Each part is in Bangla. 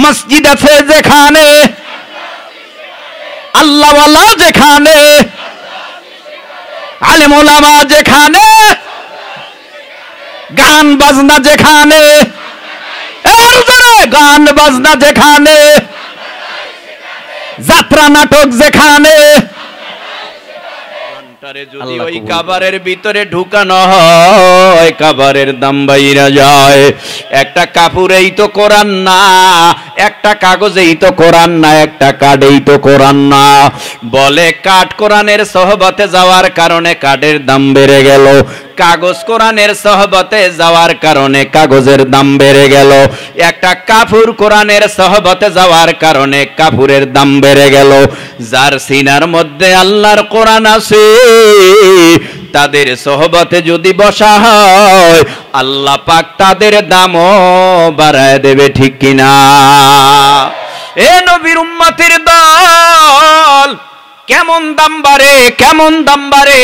মসজিদ আছে যেখানে, আল্লাহওয়ালা যেখানে, আলেম ওলামা যেখানে, গান বাজনা যেখানে, গান বাজনা যেখানে, যাত্রা নাটক যেখানে, যদি ওই কাবারের ভিতরে ঢুকানো হয় কাবারের দাম বাইরা যায়। একটা কাপড়েই তো কোরআন না, একটা কাগজেই তো কোরআন না, একটা কার্ডেই তো কোরআন না। বলে কাঠ কোরআনের সহবতে যাওয়ার কারণে কাঠের দাম বেড়ে গেল, কাগজ কোরআনের সহবতে যাওয়ার কারণে কাগজের দাম বেড়ে গেল, একটা কাপড় কোরআনের সহবতে যাওয়ার কারণে কাপড়ের দাম বেড়ে গেল। যার সিনার মধ্যে আল্লাহর কোরআন আছে তাদের সহবতে যদি বসা হয় আল্লাহ পাক তাদের দামও বাড়ায় দেবে, ঠিক কিনা? এ নবীর উম্মতের দল, কেমন দাম বাড়ে, কেমন দাম বাড়ে।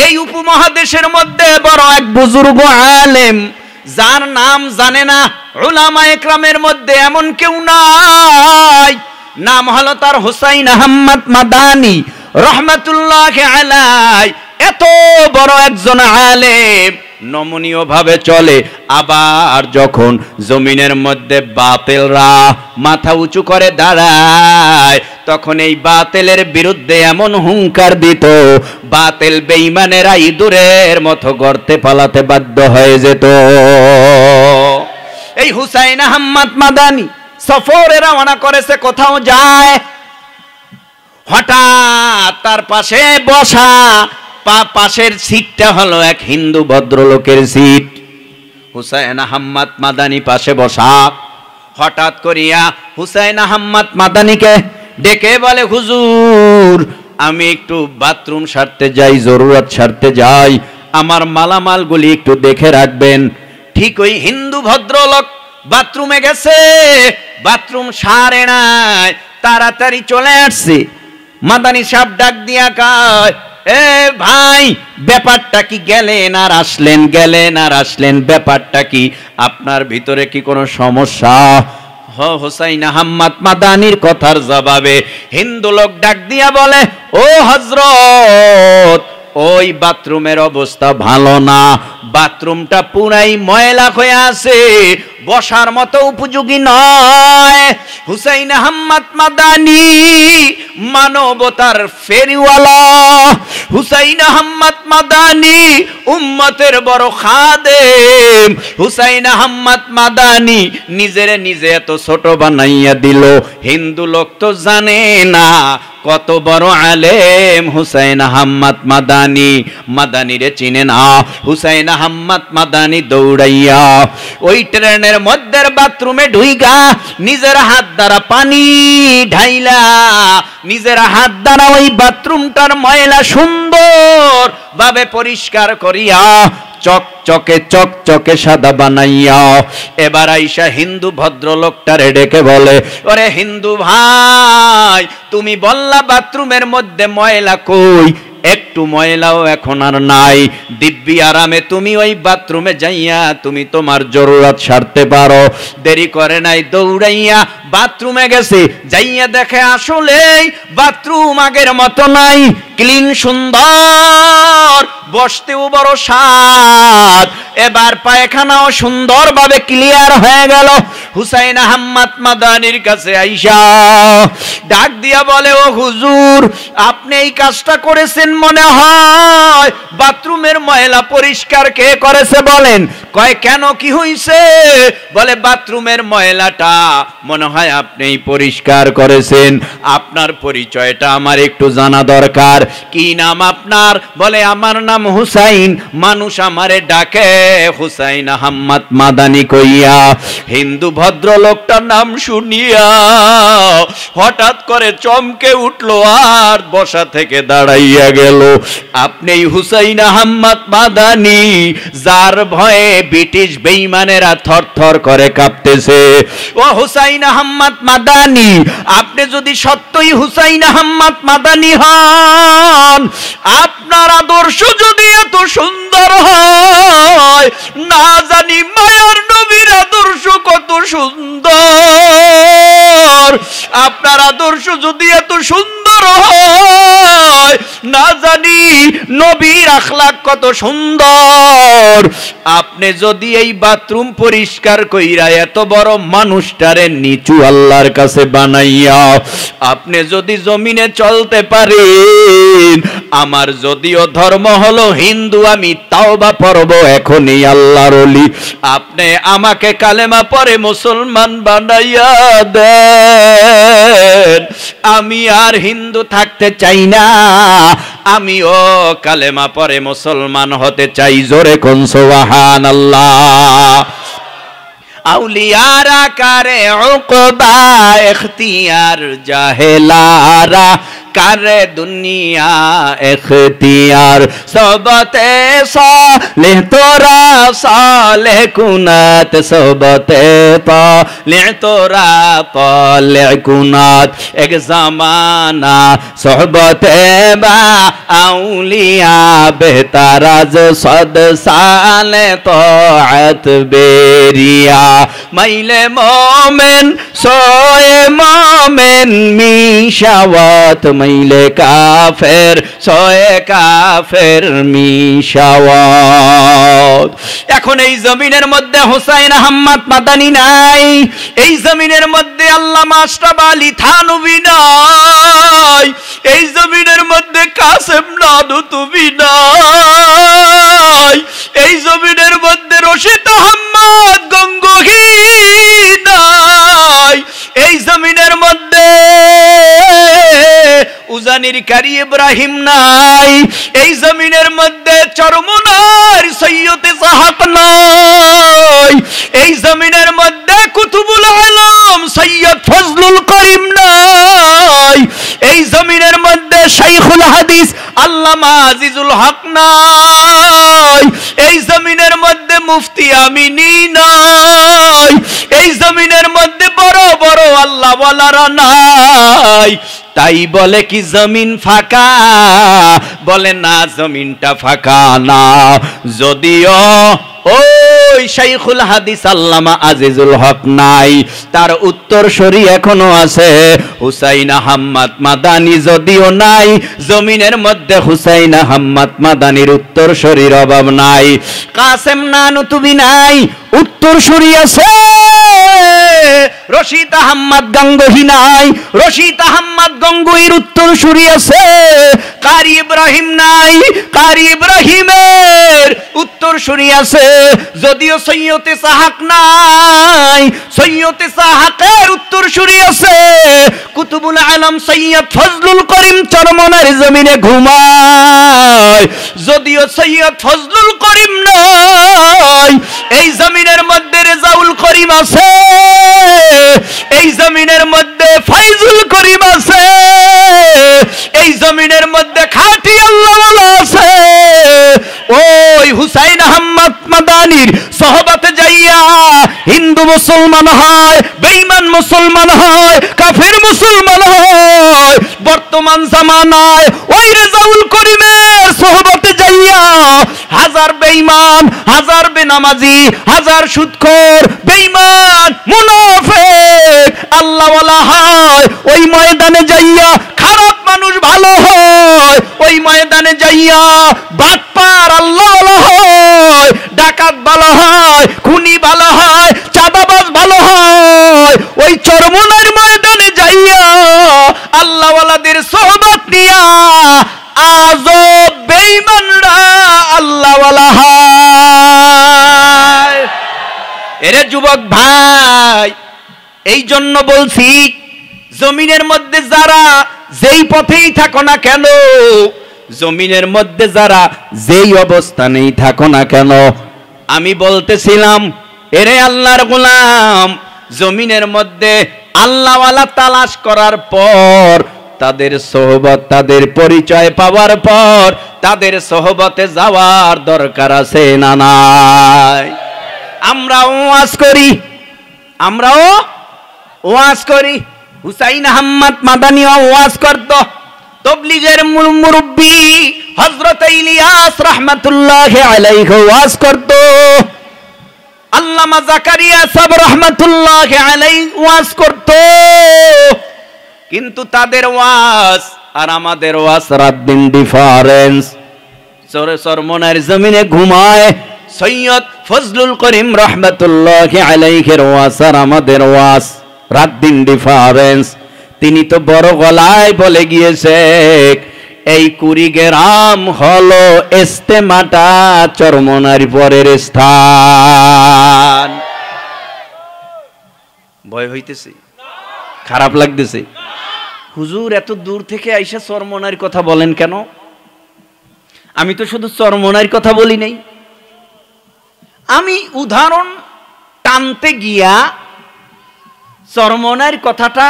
এই উপমহাদেশের মধ্যে বড় এক বুজুর্গ আলেম যার নাম জানে না উলামায়ে কেরামের মধ্যে এমন কেউ নাই। নাম হলো তার হুসাইন আহমদ মাদানী রহমাতুল্লাহি আলাইহি। এত বড় একজন আলেম, নমনীয় ভাবে চলে, আবার যখন জমিনের মধ্যে বাতিলরা মাথা উঁচু করে দাঁড়ায় তখন এই বাতিলের বিরুদ্ধে এমন হুঙ্কার দিত বাতিল বেঈমানেরা ইঁদুরের মতো গর্তে পালাতে বাধ্য হয়ে যেত। এই হুসাইন আহমদ মাদানী সফরে রওনা করেছে, কোথাও যায়, হঠাৎ তার পাশে বসা, পাশের সিটটা হলো এক হিন্দু ভদ্রলোকের সিট। হুসাইন আহমদ মাদানী পাশে বসা, হঠাৎ করিয়া হুসাইন আহমদ মাদানীকে ডেকে বলে, হুজুর আমি একটু বাথরুম সারতে যাই, জরুরত সারতে যাই, আমার মালামালগুলি একটু দেখে রাখবেন। ঠিক ওই হিন্দু ভদ্রলোক বাথরুমে গেছে, বাথরুম সারে নাই, তাড়াতাড়ি চলে আসছে। মাদানী সাহেব ডাক দিয়া কয়, এ ভাই ব্যাপারটা কি, গেলেন আর আসলেন, গেলেন আর আসলেন, ব্যাপারটা কি, আপনার ভিতরে কি কোনো সমস্যা? হুসাইন আহমদ মাদানীর কথার জবাবে হিন্দু লোক ডাক দিয়া বলে, ও হযরত ওই বাথরুমের অবস্থা ভালো না, বাথরুমটা পুরাই ময়লা হয়ে আছে, বসার মতো উপযোগী নয়। হুসাইন আহমদ মাদানী মানবতার ফেরিওয়ালা, হুসাইন আহমদ মাদানী উম্মতের বড় খাদেম। হুসাইন আহমদ মাদানী নিজেরে নিজে এত ছোট বানাইয়া দিল, হিন্দু লোক তো জানে না কত বড় আলেম হুসাইন আহমদ মাদানী। মাদানীরে চিনে না। হুসাইন আহমদ মাদানী দৌড়াইয়া ওই ট্রেনের মধ্যে বাথরুমে ঢুইগা নিজের হাত দ্বারা পানি ঢাইলা, নিজের হাত দ্বারা ওই বাথরুমটার ময়লা সুন্দর ভাবে পরিষ্কার করিয়া চকচকে চকচকে সাদা বানাইয়া এবার আইসা হিন্দু ভদ্রলোকটারে ডেকে বলে, ওরে হিন্দু ভাই, তুমি বললা বাথরুমের মধ্যে ময়লা, কই একটু ময়লাও এখন আর নাই, দিব্যি আরামে তুমি ওই বাথরুমে যাইয়া তুমি তোমার জরুরত সারতে পারো। দেরি করে নাই, দৌড়াইয়া বাথরুমে গেছে, যাইয়া দেখে আসলেই বাথরুম আগের মতো নাই, ক্লিন সুন্দর, বসতেও বড় স্বাদ, এবার পায়খানাও সুন্দরভাবে ক্লিয়ার হয়ে গেল। হুসাইন আহমদ মাদানীর কাছে আইসা ডাক দিয়া বলে, ও হুজুর আপনি এই কাজটা করেছেন মনে হয়, বাথরুমের ময়লা পরিষ্কার কে করেছে বলেন? কয় কেন, কি হইছে? বলে বাথরুমের ময়লাটা মনে হয় আপনিই পরিষ্কার করেছেন, আপনার পরিচয়টা আমার একটু জানা দরকার। কি নাম আপনার? বলে আমার নাম হুসাইন, মানুষ আমারে ডাকে হুসাইন আহমদ মাদানী কইয়া। হিন্দু ভদ্রলোকটার নাম শুনিয়া হঠাৎ করে চমকে উঠলো আর বসা থেকে দাঁড়াইয়া গেল। আপনি হুসাইন আহমদ মাদানী যার ভয়ে ব্রিটিশ বেঈমানেরা থরথর করে কাঁপতেছে। ও হুসাইন আহমদ মাদানী, আপনি যদি সত্যই হুসাইন আহমদ মাদানী হন, আপনার আদর্শ যদি এত সুন্দর হয়, না জানি মায়ার নবীর আদর্শ কত সুন্দর। আপনার আদর্শ যদি এত সুন্দর হয়, না জানি নবীর আখলাক কত সুন্দর। আপনি যদি এই বাথরুম পরিষ্কার কইরা এত বড় মানুষটারে নিচু আল্লাহর কাছে বানাইয়া আপনি যদি জমিনে চলতে পারেন, আমার যদিও ধর্ম হলো হিন্দু, আমি তাওবা পড়ব এখনই আল্লাহর ওলি, আপনি আমাকে কালেমা পড়ে মুসলমান বানাইয়া দেন। আমি আর হিন্দু থাকতে চাই না, আমিও কালেমা পড়ে মুসলমান হতে চাই। জোরে কোন সুবহানাল্লাহ। আউলিয়ারা কারে উকবা ইখতিয়ার, জাহেলারা কারে দুনিয়া ইখতিয়ার। সবতে সালেহ তোরা সালেহ কুনাত, সবতে পালেহ তোরা পালেহ কুনাত। এক জামানা সোহবতে বা আউলিয়া বেহতারাজ সদ সালে তোআত বেরিয়া। মাইলে মোমেন সোয়ে মোমেন মিশাওয়াত, মাইলে কাফের সোয়ে কাফের মিশাওয়াত। এখন এই জমিনের মধ্যে হুসাইন আহমদ মাদানী নাই, এই জমিনের মধ্যে আল্লামা আশরাফ আলী থানভী নাই, এই জমিনের মধ্যে কাসেম নানুতুবি নাই, এই জমিনের মধ্যে রশিদ আহমদ গঙ্গোহী নাই, এই জমিনের মধ্যে উজানির কারি ইব্রাহিম নাই, এই জমিনের মধ্যে চরমনার সৈয়দ ইসহাক নাই, এই জমিনের মধ্যে কুতুবুল আলম সৈয়দ ফজলুল করিম নাই, এই জমিনের মধ্যে শাইখুল হাদিস আল্লামা আজিজুল হক নাই, এই জমিনের মধ্যে মুফতি আমিনী নাই, এই জমিনের মধ্যে বড় বড় আল্লাহ ওয়ালারা নাই। তাই বলে কি জমিন ফাঁকা? বলে না, জমিনটা ফাঁকা না। যদিও ওই শাইখুল হাদিস আল্লামা আজিজুল হক নাই, তার উত্তরসূরি এখনো আছে হুসাইন আহমদ মাদানী। যদিও নাই, জমিনের মধ্যে হুসাইন আহমদ মাদানীর উত্তরসূরির অভাব নাই। কাসেম নানুতুবি নাই, উত্তরসূরি আছে। রশিদ আহমদ গঙ্গোহী নাই, রশিদ আহমদ গঙ্গোহীর উত্তরসূরি আছে। কারি ইব্রাহিম নাই, কারি ইব্রাহিমের উত্তরসূরি আছে। যদিও সৈয়দ ইসহাক নাই, সৈয়দ ইসহাকের উত্তরসূরি আছে। কুতুবুল আলম সৈয়দ ফজলুল করিম চরমনার জমিনে ঘুমায়, যদিও সৈয়দ ফজলুল করিম নাই, এই জমিনের মধ্যে রেজাউল করিম আছে, এই জমিনের মধ্যে ফাইজুল করিম আছে, এই জমিনের মধ্যে খাঁটি আল্লাহওয়ালা আছে। ওই হুসাইন আহমদ মাদানীর সোহবতে যাইয়া হিন্দু মুসলমান হয়, বেঈমান মুসলমান হয়, কাফের মুসলমান হয়। বর্তমান জামানায় ওই রেজাউল করিমের সোহবতে যাইয়া হাজার বেঈমান, হাজার বেনামাজি, হাজার সুদখোর, বেঈমান, মুনাফিক আল্লাহওয়ালা হয়। ওই ময়দানে যাইয়া খারাপ মানুষ ভালো হয়, ওই ময়দানে যাইয়া বাটপার আল্লাহওয়ালা হয়, ডাকাত ভালো হয়, খুনি ভালো হয়, চাঁদাবাজ ভালো হয়। ওই চরমনার ময়দানে যাইয়া আল্লাহওয়ালাদের সোহবত নিয়া আজও বেঈমানরা আল্লাহওয়ালা হয়। এরে যুবক ভাই, এই জন্য বলছি, জমিনের মধ্যে যারা যেই পথেই থাকো না কেন, জমিনের মধ্যে যারা যেই অবস্থানেই থাকো না কেন, আমি বলতেছিলাম এরে আল্লাহর গোলাম, জমিনের মধ্যে আল্লাহওয়ালা তালাশ করার পর, তাদের সোহবত, তাদের পরিচয় পাওয়ার পর তাদের সোহবতে যাওয়ার দরকার আছে না নাই? আমরাও ওয়াজ করি, আমরাও ওয়াজ করি। হুসাইন আহমদ মাদানী ওয়াজ করত। তবলিগের মুরব্বী হযরত ইলিয়াস রাহমাতুল্লাহি আলাইহি ওয়াজ করত। আল্লামা জাকারিয়া সাহেব রাহমাতুল্লাহি আলাইহি ওয়াজ করত। কিন্তু তাদের ওয়াজ আর আমাদের ওয়াজ রাত দিন ডিফারেন্স। চরমনার জমিনে ঘুমায় সৈয়দ ফজলুল করিম রহমতুল্লাহি আলাইহির ওয়াজ আর আমাদের ওয়াজ রাত দিন ডিফারেন্স। তিনি তো বড় গলায় বলে গিয়েছে এই কুড়িগ্রাম হলো ইস্তেমাটা চরমনার পরের স্থান। ভয় হইতেছে, খারাপ লাগতেছে। হুজুর এত দূর থেকে আইসা চরমনার কথা বলেন কেন? আমি তো শুধু চরমনার কথা বলি নাই, আমি উদাহরণ টানতে গিয়া চরমনার কথাটা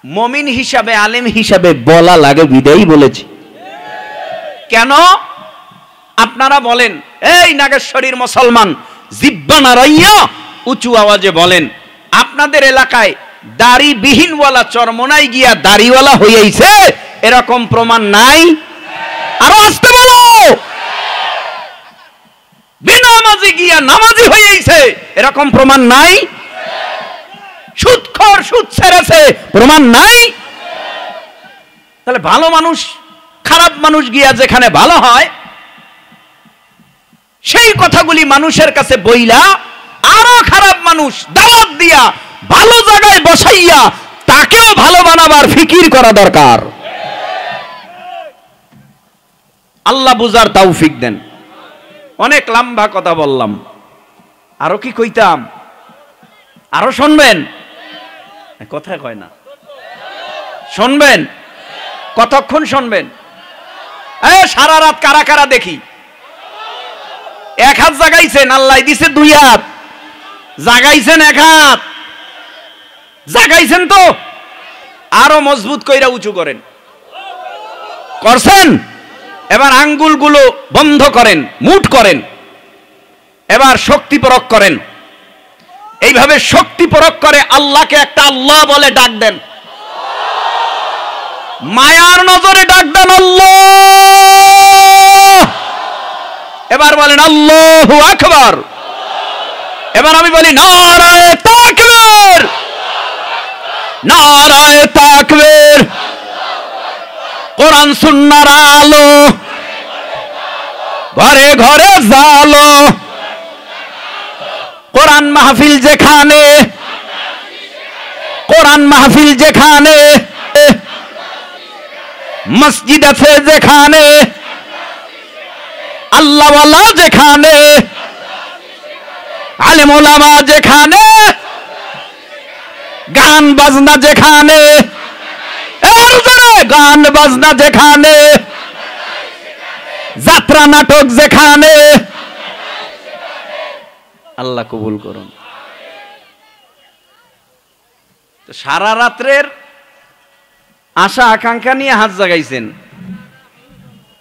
মুমিন হিসাবে আলেম হিসাবে বলা লাগে বিদায়ী বলেছি। কেন? আপনারা বলেন, এই নাগেশ্বরীর মুসলমান জিব্বা নাড়াইয়া উঁচু আওয়াজে বলেন, আপনাদের এলাকায় দাড়িবিহীনওয়ালা চরমনায় গিয়া দাড়িওয়ালা হইয়াছে এরকম প্রমাণ নাই? আরো আসতে বলো। বেনামাজি গিয়া নামাজি হইয়াছে এরকম প্রমাণ নাই? সুদখোর সুদ ছেড়েছে প্রমাণ নাই? তাহলে ভালো মানুষ খারাপ মানুষ গিয়া যেখানে ভালো হয় সেই কথাগুলি মানুষের কাছে বইলা আরো খারাপ মানুষ দাওয়াত দিয়া ভালো জায়গায় বসাইয়া তাকেও ভালো বানাবার ফিকির করা দরকার। আল্লাহ বুঝার তৌফিক দেন। অনেক লম্বা কথা বললাম, আরো কি কইতাম? আরো শুনবেন? কথা কয় না, শুনবেন? কতক্ষণ শুনবেন? সারা রাত কারা কারা দেখি? এক হাত জাগাইছেন, আল্লাহ দিছে দুই হাত, জাগাইছেন এক হাত, জাগাইছেন তো আরো মজবুত কইরা উঁচু করেন। করছেন? এবার আঙ্গুলগুলো বন্ধ করেন, মুঠ করেন, এবার শক্তি প্রয়োগ করেন। এইভাবে শক্তি প্রয়োগ করে আল্লাহকে একটা আল্লাহ বলে ডাক দেন, মায়ার নজরে ডাক দেন আল্লাহ। এবার বলেন আল্লাহু আকবার। এবার আমি বলি নারায়ে তাকবীর, নারায়ে তাকবীর। কোরআন সুন্নাহর আলো ঘরে ঘরে জালো, কোরআন মাহফিল যেখানে, কোরআন মাহফিল যেখানে, মসজিদ আছে যেখানে, আল্লাহওয়ালা যেখানে, আলেম ওলামা যেখানে, গান বাজনা যেখানে, গান বাজনা যেখানে, যাত্রা নাটক যেখানে, আল্লাহ কবুল করুন। সারা রাত্রের আশা আকাঙ্ক্ষা নিয়ে হাত জাগাইছেন,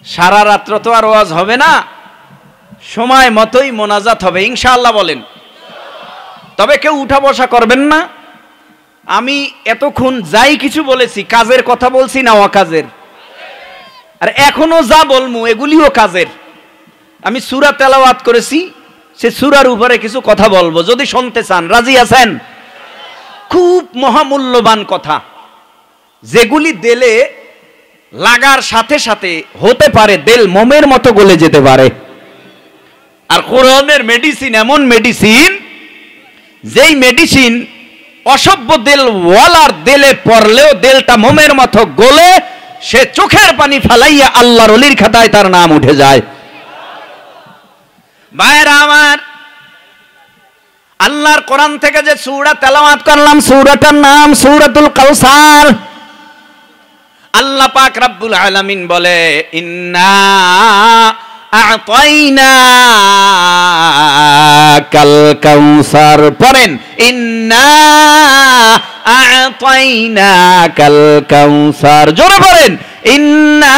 সারা রাত্র তো আর ওয়াজ হবে না, সময় মতোই মোনাজাত হবে ইনশাআল্লাহ বলেন। তবে কেউ উঠা বসা করবেন না। আমি এতক্ষণ যাই কিছু বলেছি কাজের কথা বলছি না অকাজের? আর এখনো যা বলমু এগুলিও কাজের। আমি সূরা তেলাওয়াত করেছি, সে সূরার উপরে কিছু কথা বলবো, যদি শুনতে চান রাজি আছেন? খুব মহামূল্যবান কথা, যেগুলি দিলে লাগার সাথে সাথে হতে পারে দিল মোমের মতো গলে যেতে পারে। আর কোরআনের মেডিসিন এমন মেডিসিন, যেই মেডিসিন অসভ্য দিল ওয়ালার দিলে পড়লেও দিলটা মোমের মতো গলে সে চোখের পানি ফালাইয়া আল্লাহর ওলির খাতায় তার নাম উঠে যায়। ভাইরা আমার, আল্লাহর কোরআন থেকে যে সূরা তেলাওয়াত করলাম সূরাটার নাম সূরাতুল কাউসার। আল্লাহ পাক রব্বুল আলামিন বলে ইন্না আ'তাইনাকাল কাউসার। পড়েন ইন্না আ'তাইনাকাল কাউসার, জোরে পড়েন ইন্না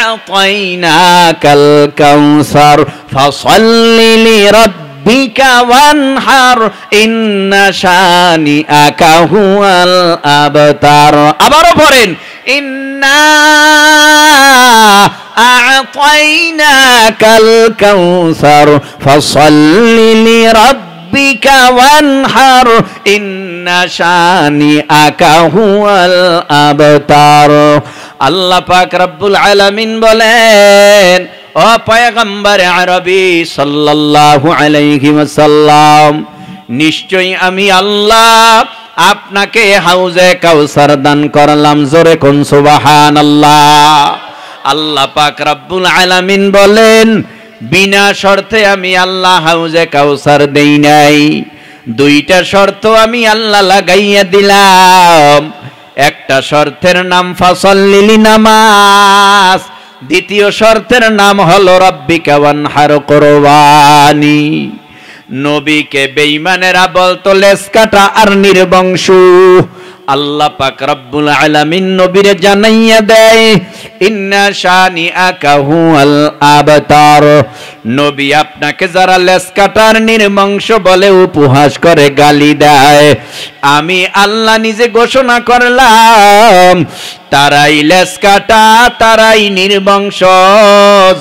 আ'তাইনাকাল কাউসার ফাসাল্লি লিরাব্বিকা ওয়ানহার ইন্না শানিআকা হুয়াল আবতার। আবারও পড়েন ইন্না আ'তাইনাকাল কাউসার ফাসাল্লি লিরাব্বিকা রাব্বিকা ওয়ানহার ইন্না শানিআকা হুয়াল আবতার। আল্লাহ পাক রব্বুল আলামিন বলেন, ও পয়গম্বর আরবি সাল্লাল্লাহু আলাইহি ওয়াসাল্লাম, নিশ্চয়ই আমি আল্লাহ আপনাকে হাউজে কাউসার দান করলাম। জোরে কোন সুবহানাল্লাহ। আল্লাহ পাক রব্বুল আলামিন বলেন, বিনা শর্তে আমি আল্লাহ হাউজে কাউসার দেই নাই। দুইটা শর্ত আমি আল্লাহ লাগাইয়া দিলাম। একটা শর্তের নাম ফাসাল্লি নামাজ, দ্বিতীয় শর্তের নাম হলো রাব্বিকা ওয়ানহার কুরবানি। নবীকে বেঈমানেরা বলতো লেজ কাটা আর নির্বংশু। আল্লাহ পাক রব্বুল আলামিন নবীরে জানাইয়া দেয়, ইন্না শানিআকা হুয়াল আবতার। নবী আপনাকে যারা লেজ কাটার নির্বংশ বলে, উপহাস করে, গালি দেয়, আমি আল্লাহ নিজে ঘোষণা করলাম তারাই লেজ কাটা, তারাই নির্বংশ।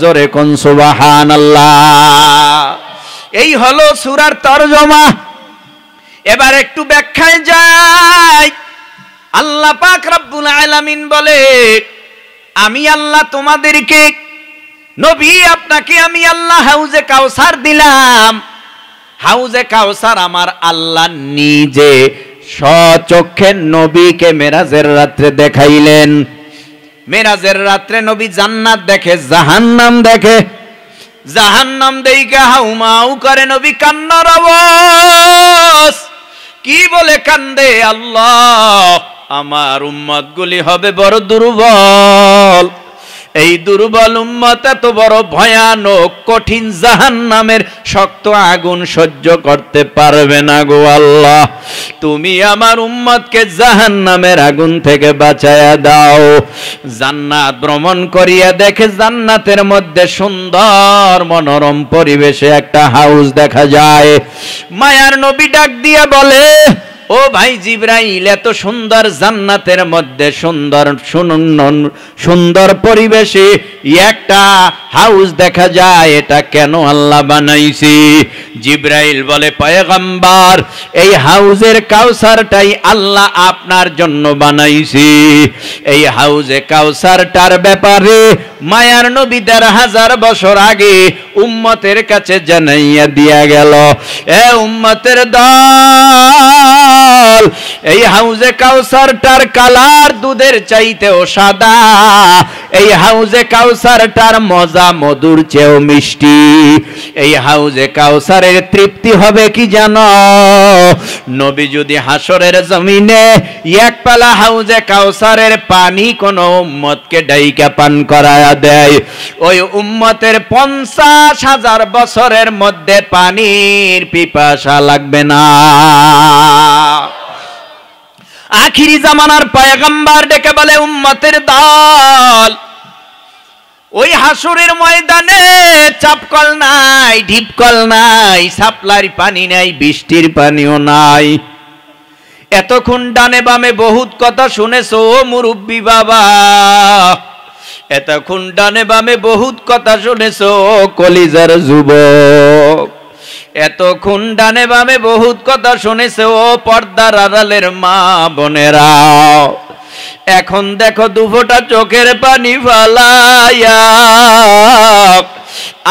জোরে কোন সুবহানাল্লাহ। এই হলো সূরার তরজমা। এবার একটু ব্যাখ্যায় যাই। আল্লাহ পাক রব্বুল আলামিন বলে, আমি আল্লাহ তোমাদেরকে, নবী আপনাকে আমি আল্লাহ হাউজে কাউসার দিলাম। হাউজে কাউসার আমার আল্লাহ নিজে স্বচক্ষে নবীকে মেরাজের রাত্রে দেখাইলেন। মেরাজের রাত্রে নবী জান্নাত দেখে, জাহান্নাম দেখে। জাহান্নাম দেইকা হাউমাউ করে, নবী কান্নার আওয়াজ। কি বলে কান্দে? আল্লাহ, আমার উম্মত গুলি হবে বড় দুর্বল। এই দুর্বল উম্মত এত বড় ভয়ানক কঠিন জাহান্নামের শক্ত আগুন সহ্য করতে পারবে না গো আল্লাহ। তুমি আমার উম্মতকে জাহান্নামের আগুন থেকে বাঁচায়া দাও। জান্নাত ভ্রমণ করিয়া দেখে জান্নাতের মধ্যে সুন্দর মনোরম পরিবেশে একটা হাউস দেখা যায়। মায়ার নবী ডাক দিয়া বলে, ও ভাই জিবরাইল, এত সুন্দর জান্নাতের মধ্যে সুন্দর পরিবেশে একটা হাউস দেখা যায়, এটা কেন আল্লাহ বানাইছে? জিবরাইল বলে, পয়গম্বর, এই হাউজের কাউসারটাই আল্লাহ আপনার জন্য বানাইছে। এই হাউজে কাউসারটার ব্যাপারে মায়ার নবী ১৫০০ বছর আগে উম্মতের কাছে জানাইয়া দিয়া গেল। এ উম্মতের দল, এই হাউজে কাউসারটার কালার দুধের চাইতেও সাদা। এই হাউজে কাউসারটার মজা মধুর চেয়েও মিষ্টি। এই হাউজে কাউসারের তৃপ্তি হবে কি জানো? নবী যদি হাসরের জমিনে এক পালা হাউজে কাউসারের পানি কোন উম্মতকে ডাইকা পান করায়া দেয়, ওই উম্মতের ৫০,০০০ বছরের মধ্যে পানির পিপাসা লাগবে না। আখিরি জামানার পয়গম্বর ডেকে বলে, উম্মতের দল, ওই হাসরের ময়দানে চাপকল নাই, ঢিপকল নাই, সাপ্লাইর পানি নাই, বৃষ্টির পানিও নাই। এতক্ষণ ডানে বামে বহুত কথা শুনেছো ও মুরব্বী বাবা, এতক্ষণ ডানে বামে বহুত কথা শুনেছো ও কলিজার যুবক, এতক্ষণ ডানে বামে বহুত কথা শুনেছো ও পর্দার আড়ালের মা বোনেরা। এখন দেখো দুফোঁটা চোখের পানি ফালাইয়া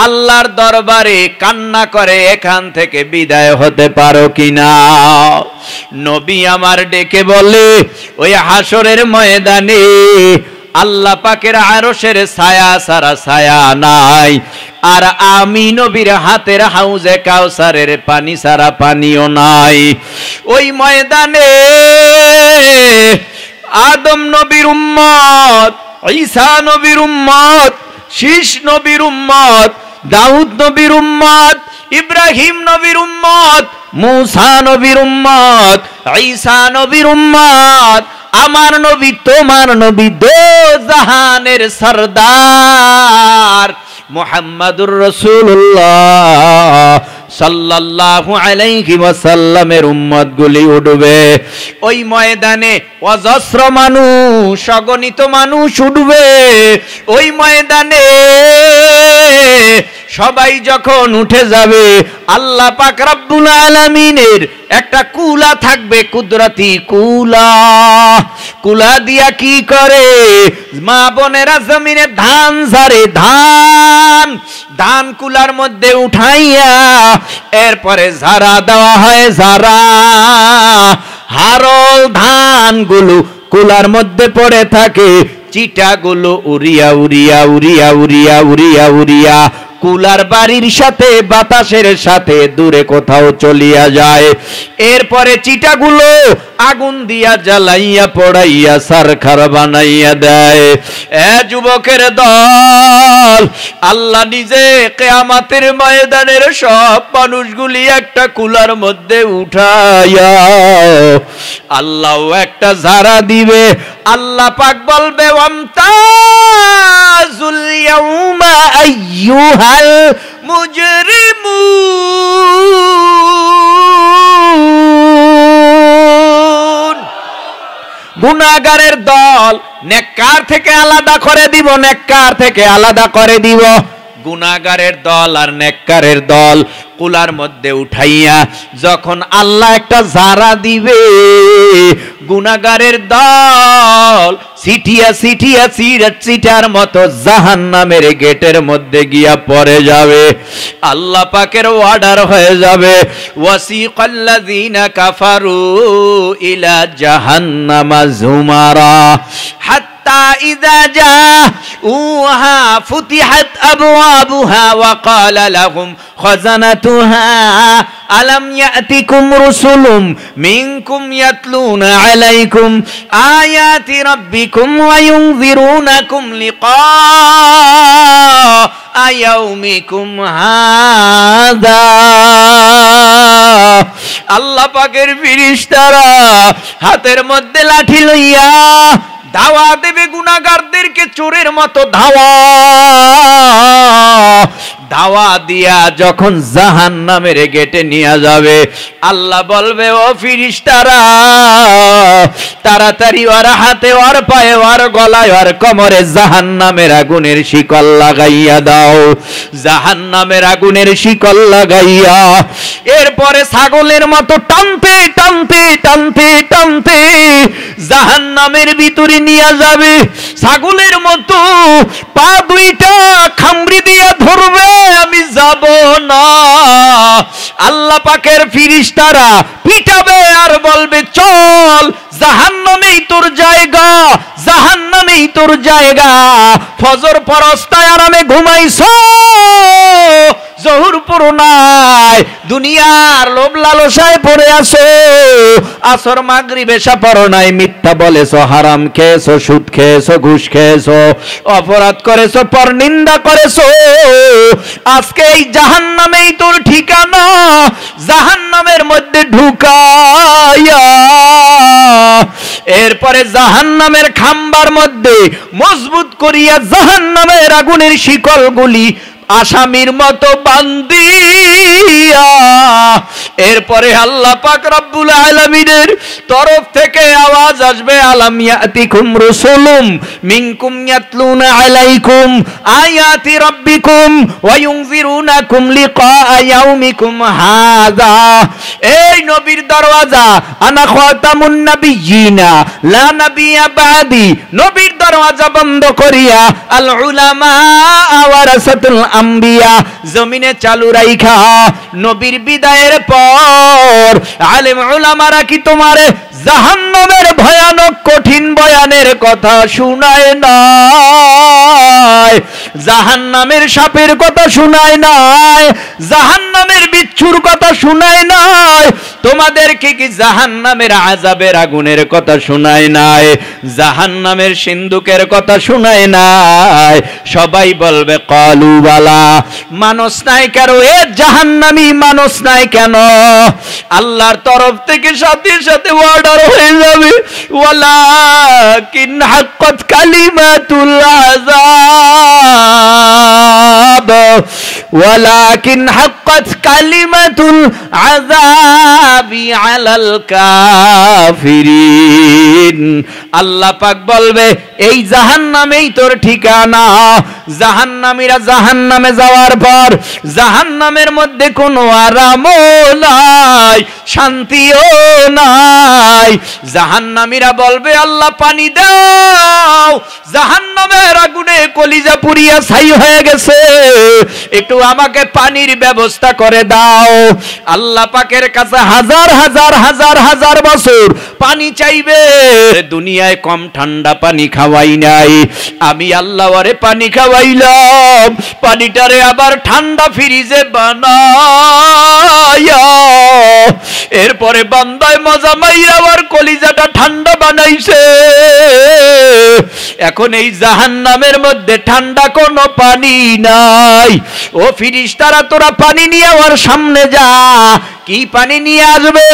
আল্লাহর দরবারে কান্না করে এখান থেকে বিদায় হতে পারো কিনা। নবী আমার ডেকে বলে, ওই হাসরের ময়দানে আল্লাহ পাকের আরশের ছায়া সারা ছায়া নাই, আর আমি নবীর হাতের হাউজে কাউসারের পানি সারা পানিও নাই। ওই ময়দানে আদম নবীর উম্মত, ঈসা নবীর উম্মত, শীষ নবীর উম্মত, দাউদ নবীর উম্মত, ইব্রাহিম নবীর উম্মত, মুসা নবীর উম্মত, ঈসা নবীর উম্মত, আমার নবী তোমার নবী, দো জাহানের সরদার মুহাম্মাদুর রাসূলুল্লাহ সাল্লাল্লাহু আলাইহি ওয়াসাল্লামের উম্মত গুলি উঠবে ওই ময়দানে। অজস্র মানুষ, অগণিত মানুষ উঠবে ওই ময়দানে। সবাই যখন উঠে যাবে আল্লাহ পাক রব্বুল আলামিনের একটা কুলা থাকবে, কুদরতি কুলা। কুলা দিয়া কি করে? মা বোনেরা জমিনে ধান ঝাড়ে, ধান কুলার মধ্যে উঠাইয়া এরপরে ঝাড়া দেওয়া হয়। ঝাড়া হারল ধানগুলো কুলার মধ্যে পড়ে থাকে, চিটাগুলো উড়িয়া উড়িয়া উড়িয়া উড়িয়া উড়িয়া উড়িয়া কুলার বাড়ির সাথে বাতাসের সাথে দূরে কোথাও চলিয়া যায়। এরপরে চিটাগুলো আগুন দিয়া জ্বালাইয়া পড়াইয়া সারখার বানাইয়া দেয়। এ যুবকের দল, আল্লাহ নিজে কিয়ামতের ময়দানের সব মানুষগুলি একটা কুলার মধ্যে উঠাইয়া আল্লাহ একটা ঝাড়া দিবে। আল্লাহ পাক বলবে ওয়ামতাজুল ইয়াউমা আইয়ুহাল মুজরিমুন। গুনাহগারের দল নেককার থেকে আলাদা করে দিব, নেককার থেকে আলাদা করে দিব। গুনাহগারের দল আর নেককারের দল কুলার মধ্যে উঠাইয়া যখন আল্লাহ একটা ঝাড়া দিবে, গুনাহগারের দল সিটিয়া সিটিয়া চিটার মতো জাহান্নামের গেটের মধ্যে গিয়া পড়ে যাবে। আল্লাহ পাকের অর্ডার হয়ে যাবে ওয়াসিকাল্লাযীনা কাফারু ইলা জাহান্নামা যুমারা হাত্তা ইযা জাউহা ফুতিহাত আবওয়াবুহা ওয়া ক্বালা লাহুম খাযানাতুহা আলাম ইয়াতিকুম রাসূলুম মিনকুম ইয়াতলুনা আলাইকুম আয়াতি রাব্বিকুম ওয়া ইউনযিরুনাকুম লিকা ইয়াউমিকুম হাযা। আল্লাহ পাকের ফেরেশতারা হাতের মধ্যে লাঠি লইয়া ধাওয়া দেবে গুনাহগারদেরকে, চোরের মতো ধাওয়া দিয়া যখন জাহান্নামের গেটে নিয়ে যাবে, আল্লাহ বলবে ও ফেরেশতারা তাড়াতাড়ি ওর হাতে, ওর পায়ে, ওর গলায়, ওর কোমরে জাহান্নামের আগুনের শিকল লাগাইয়া দাও, জাহান্নামের আগুনের শিকল লাগাইয়া এরপরে ছাগলের মতো টানতে টানতে টানতে টানতে জাহান্নামের ভিতরে নিয়ে যাবে। ছাগলের মতো পা দুইটা খামড়ি দিয়া ধরবে, আমি যাব না। আল্লাহ পাকের ফেরেশতারা পিটাবে আর বলবে চল, জাহান্নামেই তোর জায়গা, জাহান্নামেই তোর জায়গা। ফজর পরস্তায় আরামে ঘুমাইছো, জোহর পড়ো নাই, দুনিয়ার লোভ লালসায় পড়ে আছো, আসর মাগরিব এশা পড়ো নাই, মিথ্যা বলেছো, হারাম খেয়েছো, সুদ খেয়েছো, ঘুষ খেয়েছো, অপরাধ করেছো, পরনিন্দা করেছো। আজকে এই জাহান্নামেই তোর ঠিকানা, জাহান্নামের মধ্যে ঢুকাইয়া এরপরে জাহান্নামের খাম্বার মধ্যে মজবুত করিয়া জাহান্নামের আগুনের শিকলগুলি আসামির মতো বান্ধিয়া এরপরে আল্লাহ পাক রব্বুল আলামিনের তরফ থেকে আওয়াজ আসবে আলাম ইয়াতিকুম রাসূলুম মিনকুম ইয়াতলুনা আলাইকুম আয়াতি রাব্বিকুম ওয়া ইউনযিরুনাকুম লিকা ইয়াউমিকুম হাযা। এই নবীর দরওয়াজা, আনা খাতামুন নাবিয়িনা লা নাবিয়্যা বাদি, নবীর দরওয়াজা বন্ধ করিয়া আল উলামা ওয়ারাসাতুল আম্বিয়া জমিনে চালু রাইখা নবীর বিদায়ের পর আলেম উলামারা কি তোমারে জাহান্নামের ভয়ানক কঠিন বয়ানের কথা শুনায় নাই? জাহান্নামের সাপের কথা শুনায় নাই? জাহান্নামের বিচ্ছুর কথা শুনায় নাই? তোমাদেরকে কি জাহান্নামের আযাবের আগুনের কথা শুনায় নাই? জাহান্নামের সিন্ধুকের কথা শুনায় নাই? সবাই বলবে ক্বালু বালা। মানুষ নাই কেন? এ জাহান্নামী মানুষ নাই কেন? আল্লাহর তরফ থেকে সাথে সাথে অর্ডার হয়ে যাবে ওয়ালাকিন হাক্কাত কালিমাতুল আযাব, ওয়ালাকিন হাক্কাত কালিমাতুল আযাবি আলাল কাফিরিন। আল্লাহ পাক বলবে এই জাহান্নামেই তোর ঠিকানা। জাহান্নামীরা জাহান্নামে যাওয়ার পর জাহান্নামের মধ্যে কোনো আরামও নাই, শান্তিও নাই। জাহান্নামীরা বলবে আল্লাহ পানি দাও, জাহান্নামের আগুনে কলিজা পুড়িয়া ছাই হয়ে গেছে, একটু আমাকে পানির ব্যবস্থা করে দাও। আল্লাহ পাকের কাছে হাজার হাজার হাজার হাজার বছর পানি চাইবে, দুনিয়ায় কম ঠান্ডা পানি খাওয়াই নাই, আমি আল্লাহ ওরে পানি খাওয়াইলাম, পানিটারে আবার ঠান্ডা ফ্রিজে বানায়া এরপরে বান্দায় মজা মাইয়া আবার কলিজাটা ঠান্ডা বানাইছে। এখন এই জাহান্নামের মধ্যে ঠান্ডা কোনো পানি নাই। ও ফেরেশতারা তোরা পানি নিয়ে ওর সামনে যা। কি পানি নিয়ে আসবে?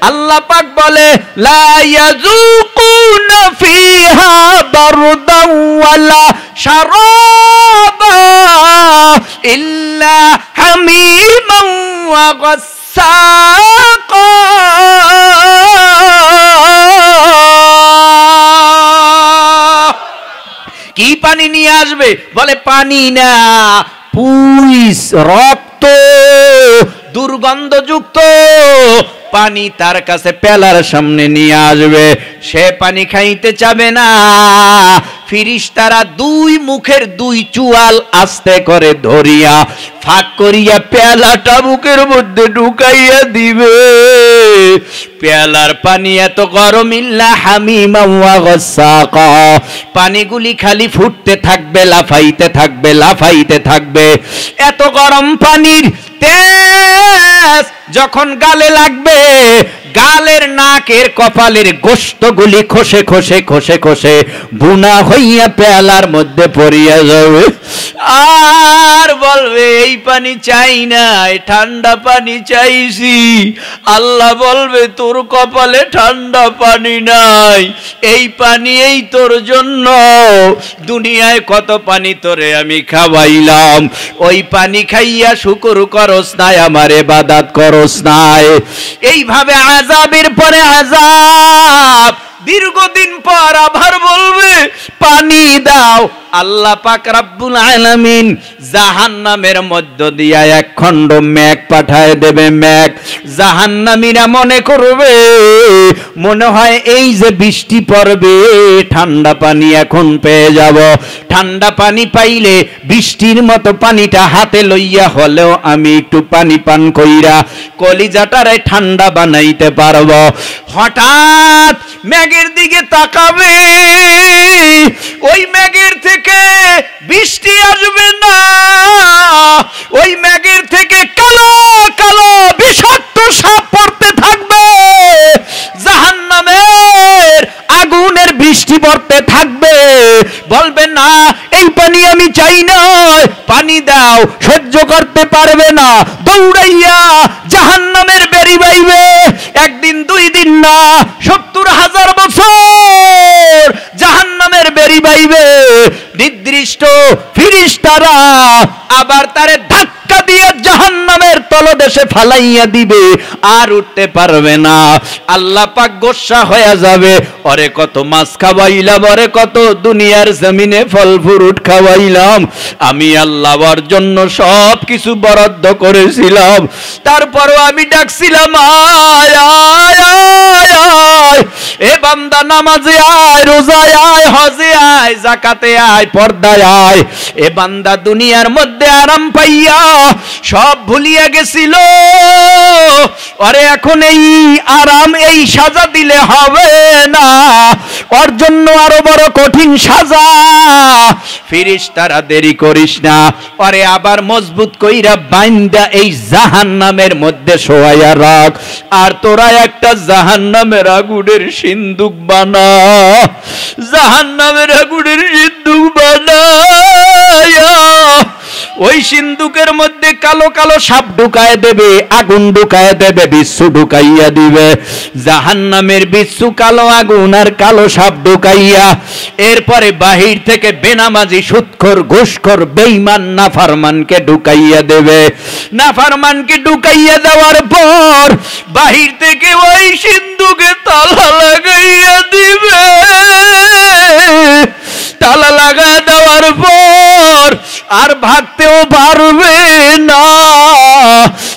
আল্লাহ পাক বলে লা ইয়াযুকুনা ফিহা বারদান ওয়ালা শারাবা ইল্লা হামিমান ওয়া গাসসাকা। কি পানি নিয়ে আসবে? বলে পানি না, পুইস, রক্ত, দুর্গন্ধযুক্ত পানি তার কাছে পেলার সামনে নিয়ে আসবে। সে পানি খাইতে চাবে না। ফেরেশতারা দুই মুখের দুই চুয়াল আস্তে করে ধরিয়া ফাঁক করিয়া পেলাটা মুখের মধ্যে ঢুকাইয়া দিবে। পেলার পানি এত গরম, ইল্লা হামিমা ওয়া গাসসাকা, পানিগুলি খালি ফুটতে থাকবে, লাফাইতে থাকবে, লাফাইতে থাকবে। এত গরম পানির তেজ যখন গালে লাগবে, গালের নাকের কপালের গোশতগুলি খসে খসে খসে খসে বুনা হইয়া পেয়ালার মধ্যে পড়িয়া যাবে। আর বলবে এই পানি চাই না, ঠান্ডা পানি চাইছি। আল্লাহ বলবে তোর কপালে ঠান্ডা পানি নাই, এই পানি এই তোর জন্য। দুনিয়ায় কত পানি তোরে আমি খাওয়াইলাম, ওই পানি খাইয়া শুকর করস নাই, আমার ইবাদত করস নাই। এইভাবে আযাবের পরে আযাব, দীর্ঘদিন পর আবার বলবে পানি দাও। আল্লাহ পাক রব্বুল আলামিন জাহান্নামের মধ্য দিয়া এক খণ্ড মেঘ পাঠায় দেবে। মেঘ, জাহান্নামীরা মনে করবে মনে হয় এই যে বৃষ্টি পড়বে, ঠান্ডা পানি এখন পেয়ে যাব। ঠান্ডা পানি পাইলে বৃষ্টির মতো পানিটা হাতে লইয়া হলেও আমি একটু পানি পান কইরা কলিজাটারে ঠান্ডা বানাইতে পারব। হঠাৎ মেঘের দিকে তাকাবে, ওই মেঘের থেকে বৃষ্টি আসবে না, ওই মেঘের থেকে কালো কালো বিষাক্ত সাপ পড়তে থাকবে, জাহান্নামের আগুনের বৃষ্টি পড়তে থাকবে। বলবে না এই পানি আমি চাই না, পানি দাও। সহ্য করতে পারবে না, দৌড়াইয়া জাহান্নামের বেরি বাইবে। একদিন দুই দিন না, ৭০,০০০ বছর জাহান্নামের বেরি বাইবে। নির্দিষ্ট ফেরেশতারা আবার তারে ধাক্কা দিয়ে জাহান্নামের তলদেশে ফালাইয়া দিবে, আর উঠতে পারবে না। আল্লাহ পাক গোসা হয়ে যাবে, ওরে কত মাছ খাওয়াইলাম, ওরে কত দুনিয়ার জমিনে ফল ফ্রুট খাওয়াইলাম, আমি আল্লাহর জন্য সব কিছু বরাদ্দ করেছিলাম, তারপরও আমি ডাকছিলাম আয় আয় আয়, এ বান্দা নামাজে আয়, রোজায় আয়, হজে আয়, যাকাতে আয়, পর্দায় আয়। এ বান্দা দুনিয়ার মধ্যে আরাম পাইয়া সব ভুলিয়া গেছিল, আরে এখন এই আরাম এই সাজা দিলে হবে না, ওর জন্য আরো বড় কঠিন সাজা। ফেরেশতারা দেরি করিস না, আরে আবার মজবুত কইরা বাইন্দা এই জাহান্নামের মধ্যে শোয়াইয়া রাখ, আর তোরা একটা জাহান্নামের আগুনের সিন্দুক বানা, জাহান্নামের আগুনের সিন্দুক বানায়া ওই সিন্দুকের মধ্যে কালো কালো সাপ ঢুকায় দেবে, আগুন ঢুকায় দেবে, বিচ্ছু ঢুকাইয়া দিবে। জাহান্নামের বিচ্ছু, কালো আগুন আর কালো সাপ ঢুকাইয়া এরপরে বাহির থেকে বেনামাজি, সুদখোর, ঘুষখোর, বেঈমান, নাফরমানকে ঢুকাইয়া দেবে। নাফরমানকে ঢুকাইয়া দেওয়ার পর বাহির থেকে ওই সিন্দুকে তালা লাগাইয়া দিবে। তালা লাগায় দেওয়ার পর আর ভাগতেও পারবে না।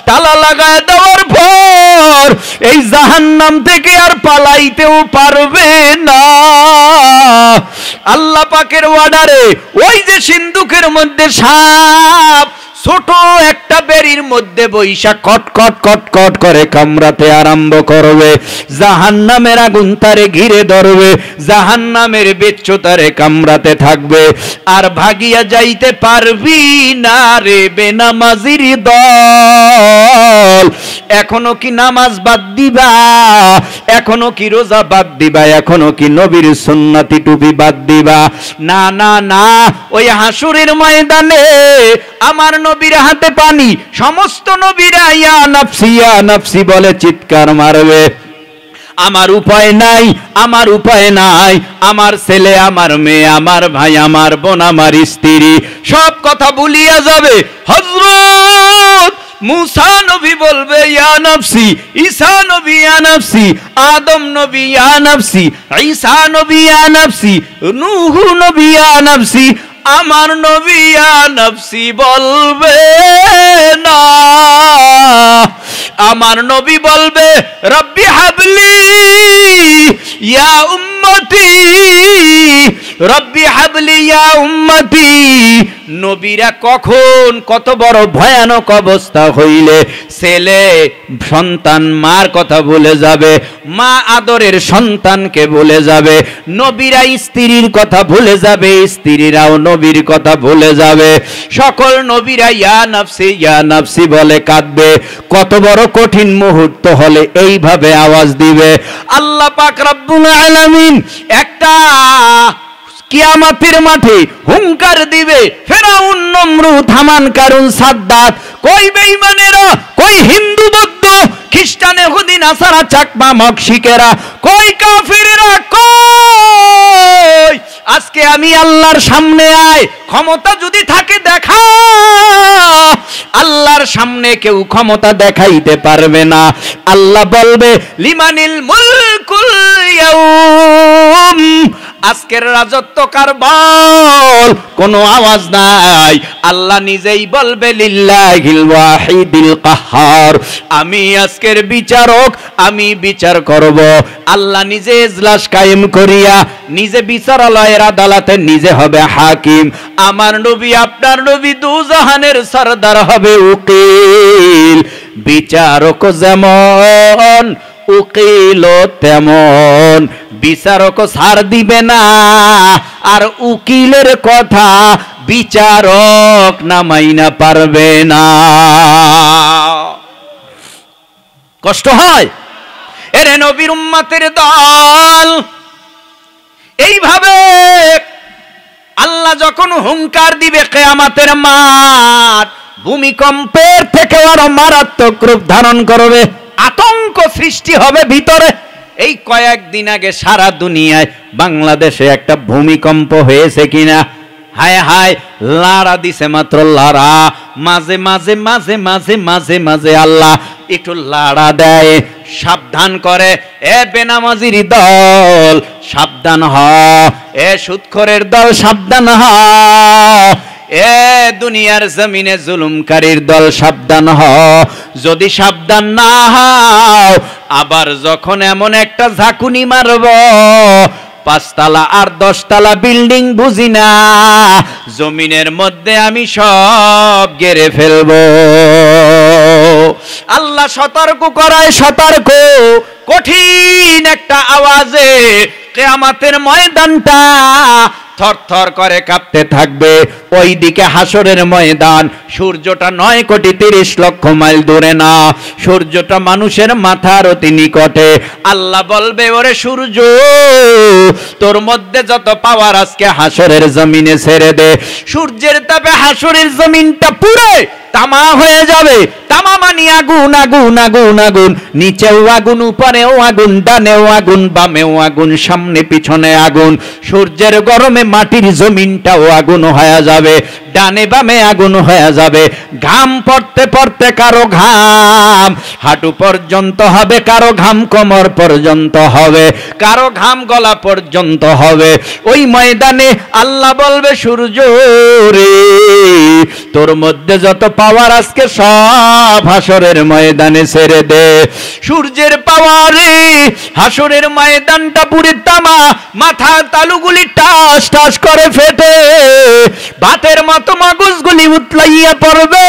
তালা লাগায় দেওয়ার পর এই জাহান্নাম থেকে আর পালাইতেও পারবে না। আল্লাহ পাকের অর্ডারে ওই যে সিন্ধুকের মধ্যে সাপ ছোট একটা বেরির মধ্যে বৈশা কট কট কট কট করে কামড়াতে আরম্ভ করবে। জাহান্নামের আগুন তারে ঘিরে ধরবে, জাহান্নামের বেচ্চ তারে কামড়াতে থাকবে, আর ভাগিয়া যাইতে পারবি না রে বেনামাজির দল। এখনো কি নামাজ বাদ দিবা? এখনো কি রোজা বাদ দিবা? এখনো কি নবীর সুন্নতি টুপি বাদ দিবা? না না না, ওই হাসুরের ময়দানে আমার নবীর হাতে পানি, সমস্ত নবীরা ইয়া নাফসি ইয়া নাফসি বলে চিৎকার মারবে। আমার উপায় নাই, আমার উপায় নাই, আমার ছেলে, আমার মেয়ে, আমার ভাই, আমার বোন, আমার স্ত্রী সব কথা ভুলিয়া যাবে। হযরত মুসা নবী বলবে ইয়া নাফসি, ঈসা নবী ইয়া নাফসি, আদম নবী ইয়া নাফসি, ঈসা নবী ইয়া নাফসি, নূহ নবী ইয়া নাফসি। আমার নবী ইয়া নাফসি বলবে না, আমার নবী বলবে রব্বি হাবলি ইয়া উম্মতি, রব্বি হাবলি ইয়া উম্মতি। নবীরা কখন কত বড় ভয়ানক অবস্থা হইলে ছেলে সন্তান মার কথা ভুলে যাবে, মা আদরের সন্তানকে ভুলে যাবে, নবীরা স্ত্রীর কথা ভুলে যাবে, স্ত্রীরাও নবীর কথা ভুলে যাবে। সকল নবীরা ইয়া নাফসি বলে কাঁদবে। কত বড় কঠিন মুহূর্ত হলে এইভাবে আওয়াজ দিবে। আল্লাহ পাক রব্বুল আলামিন একটা কিয়ামতের মাঠে হুঙ্কার দিবে। ফেরাউন, নমরুদ, হামান, কারুন, সাদ্দাত, কই বেঈমানেরা, কই হিন্দু, বৌদ্ধ, খ্রিস্টান, ইহুদি, নাসারা, চাকমা, মক্সিকেরা, কই কাফিররা, কই আজকে আমি আল্লাহর সামনে আয়, ক্ষমতা যদি থাকে দেখা। আল্লাহর সামনে কেউ ক্ষমতা দেখাইতে পারবে না। আল্লাহ বলবে লিমানিল মুলকুল ইয়াউম, আজকের রাজত্ব কার বল? কোনো আওয়াজ নাই। আল্লাহ নিজেই বলবে লিল্লাহিল ওয়াহিদিল কাহ্হার, আমি আজকের বিচারক, আমি বিচার করব। আল্লাহ নিজে ইজলাস কায়েম করিয়া নিজে বিচারালয়ের আদালতে নিজে হবে হাকিম। আমার নবী, আপনার নবী দুজাহানের সরদার হবে উকিল। বিচারক যেমন উকিল তেমন, বিচারক ছাড় দিবে না, আর উকিলের কথা বিচারক না মাইনা পারবে না। কষ্ট হয় এরে নবীর উম্মতের দল। এইভাবে আল্লাহ যখন হুঙ্কার দিবে, কিয়ামতের মাঠ ভূমিকম্পের থেকে আরো মারাত্মক রূপ ধারণ করবে, আতঙ্ক সৃষ্টি হবে ভিতরে। এই কয়েকদিন আগে সারা দুনিয়ায় বাংলাদেশে একটা ভূমিকম্প হয়েছে কিনা? হায় হায়, লাড়া দিছে মাত্র লাড়া, মাঝে মাঝে মাঝে মাঝে মাঝে মাঝে আল্লাহ একটু লাড়া দেয়, সাবধান করে। এ বেনামাজির দল সাবধান হ, এ সুদখোরের দল সাবধান হ, এ দুনিয়ার জমিনে জুলুমকারীর দল সাবধান হ। যদি সাবধান না হও, আবার যখন এমন একটা ঝাঁকুনি মারব, 5 তলা আর 10 তলা বিল্ডিং বুঝি না, জমিনের মধ্যে আমি সব গেড়ে ফেলব। আল্লাহ সতর্ক করায়, সতর্ক। কঠিন একটা আওয়াজে কিয়ামতের ময়দানটা থরথর করে কাঁপতে থাকবে। ওইদিকে হাসরের ময়দান, সূর্যটা 9,30,00,000 মাইল দূরে না, সূর্যটা মানুষের মাথার অতি নিকটে। আল্লাহ বলবে ওরে সূর্য, তোর মধ্যে যত পাওয়ার আজকে হাসরের জমিনে ছেড়ে দে। সূর্যের তাপে হাসরের জমিনটা পুড়ে তামা হয়ে যাবে, তামামানি আগুন আগুন আগুন আগুন, নিচেও আগুন, উপরেও আগুন, ডানেও আগুন, বামেও আগুন, সামনে পিছনে আগুন। সূর্যের গরমে মাটির জমিনটাও আগুন হয়ে যাবে, ডানে বামে আগুন হয়ে যাবে। ঘাম পড়তে পড়তে কারো ঘাম হাঁটু পর্যন্ত হবে, কারো ঘাম কোমর পর্যন্ত হবে, কারো ঘাম গলা পর্যন্ত হবে। ওই ময়দানে আল্লাহ বলবে, সূর্য রে, তোর মধ্যে যত পাওয়ার আজকে সব হাসরের ময়দানে ছেড়ে দে। সূর্যের পাওয়ারে হাসরের ময়দানটা পুরে তামা, মাথা তালুগুলি টাস টাস করে ফেটে, ভাতের মতো মগজগুলি উতলাইয়া পড়বে,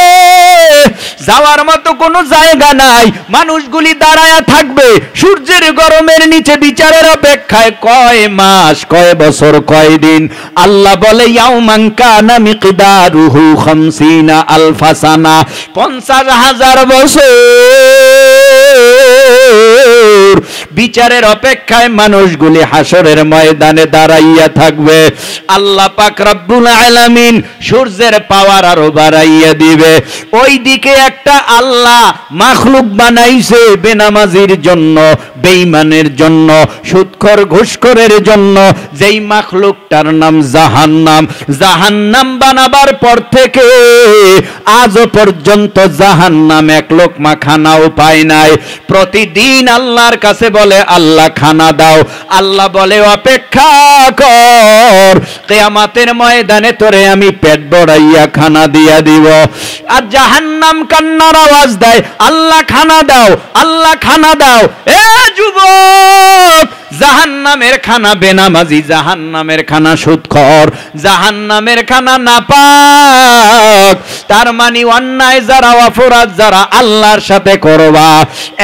যাওয়ার মতো কোনো জায়গা নাই, মানুষগুলি দাঁড়ায়া থাকবে সূর্যের গরমের নিচে বিচারের অপেক্ষায়। কয় মাস, কয় বছর, কয় দিন? আল্লাহ বলে, ইয়াউমান কানা মিকদারুহু 50 আলফা সানা, 50,000 বছর বিচারের অপেক্ষায় মানুষগুলি হাসরের ময়দানে দাঁড়াইয়া থাকবে। আল্লাহ পাক রব্বুল আলামিন সূর্যের পাওয়ার আরো বাড়াইয়া দিবে। ওই দিকে একটা আল্লাহ মাখলুক বানাইছে বেনামাজির জন্য, বেঈমানের জন্য, সুদখোর ঘুষখোরের জন্য, যেই মাখলুকটার নাম জাহান্নাম। জাহান্নাম বানাবার পর থেকে আজও পর্যন্ত জাহান্নাম এক লোকমা খানাও পায় নাই। প্রতিদিন আল্লাহর কাছে বলে, আল্লাহ খানা দাও। আল্লাহ বলে, অপেক্ষা কর, কিয়ামতের ময়দানে তোরে আমি পেট ভরাইয়া খানা দিয়া দিব। আর জাহান্নাম কান্নার আওয়াজ দেয়, আল্লাহ খানা দাও, আল্লাহ খানা দাও। এ যুবক, জাহান্নামের খানা বেনামাজি, জাহান্নামের খানা সুদখোর, জাহান্নামের খানা নাপাক। তার মানে অন্যায় যারা, অপরাধ যারা আল্লাহর সাথে করবা,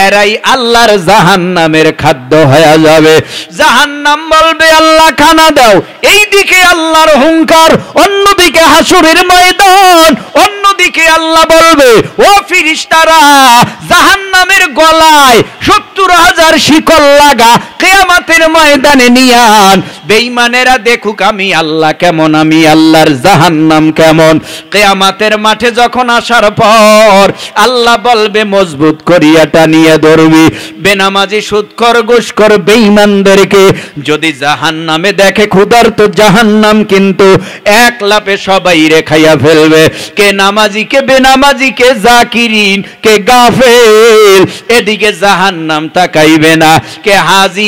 এরাই আল্লাহর জাহান্নামের খাদ্য হয়ে যাবে। জাহান্নাম বলবে, আল্লাহ খানা দাও। এইদিকে আল্লাহর হুঙ্কার, অন্যদিকে হাসরের ময়দান। অন্যদিকে আল্লাহ বলবে, ও ফেরেশতারা, জাহান্নামের গলায় 70,000 শিকল লাগা, কিয়ামতের ময়দানে নিয়ে আন। বেঈমানেরা দেখুক আমি আল্লাহ কেমন, আমি আল্লাহর জাহান্নাম কেমন। কিয়ামতের মাঠে যখন আসার পর আল্লাহ বলবে, মজবুত করিয়া টানিয়ে ধরবি। বেনামাজি, সুদখোর, ঘুষখোর, বেঈমানদেরকে যদি জাহান্নামে দেখে, ক্ষুধার্ত জাহান্নাম কিন্তু এক লাফে সবাই রেখাইয়া ফেলবে। কে নামাজি, কে বেনামাজি, কে জাকিরিন, কে গাফেল, এদিকে জাহান্নাম তাকাইবে না। কে হাজি,